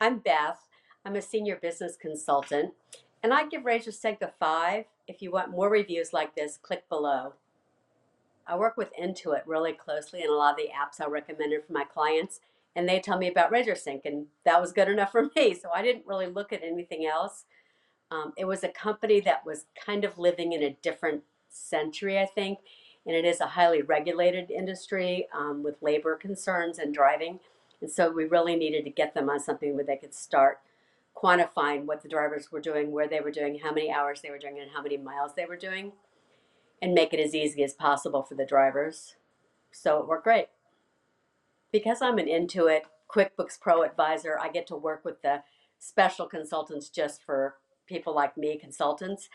I'm Beth. I'm a senior business consultant, and I give RazorSync a 5. If you want more reviews like this, click below. I work with Intuit really closely in a lot of the apps I recommended for my clients, and they tell me about RazorSync, and that was good enough for me, so I didn't really look at anything else. It was a company that was kind of living in a different century, I think, and it is a highly regulated industry with labor concerns and driving. And so we really needed to get them on something where they could start quantifying what the drivers were doing, where they were doing, how many hours they were doing, and how many miles they were doing, and make it as easy as possible for the drivers. So it worked great. Because I'm an Intuit QuickBooks Pro advisor, I get to work with the special consultants just for people like me, consultants.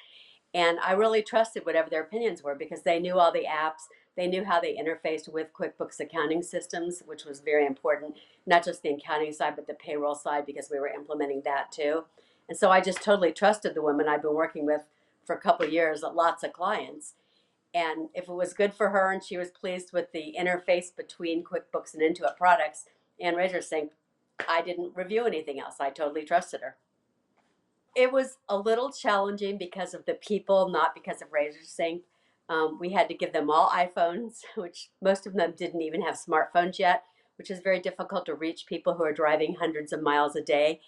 And I really trusted whatever their opinions were because they knew all the apps. They knew how they interfaced with QuickBooks accounting systems, which was very important, not just the accounting side, but the payroll side, because we were implementing that too. And so I just totally trusted the women I'd been working with for a couple of years, lots of clients. And if it was good for her and she was pleased with the interface between QuickBooks and Intuit products and RazorSync, I didn't review anything else. I totally trusted her. It was a little challenging because of the people, not because of RazorSync. We had to give them all iPhones, which most of them didn't even have smartphones yet, which is very difficult to reach people who are driving hundreds of miles a day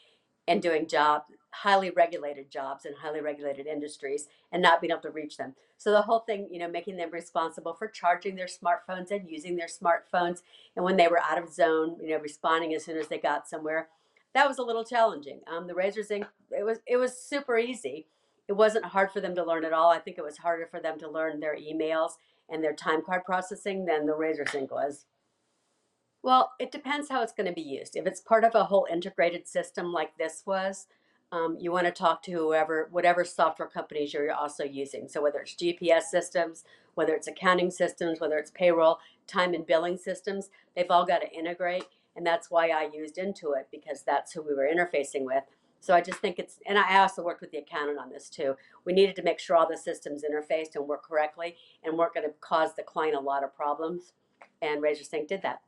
and doing jobs, highly regulated jobs in highly regulated industries, and not being able to reach them. So the whole thing, making them responsible for charging their smartphones and using their smartphones, and when they were out of zone, responding as soon as they got somewhere, that was a little challenging. The RazorSync, it was super easy. It wasn't hard for them to learn at all. I think it was harder for them to learn their emails and their time card processing than the RazorSync was. Well, it depends how it's going to be used. If it's part of a whole integrated system like this was, you want to talk to whatever software companies you're also using. So whether it's GPS systems, whether it's accounting systems, whether it's payroll, time and billing systems, they've all got to integrate. And that's why I used Intuit, because that's who we were interfacing with. So I just think and I also worked with the accountant on this too. We needed to make sure all the systems interfaced and worked correctly and weren't going to cause the client a lot of problems. And RazorSync did that.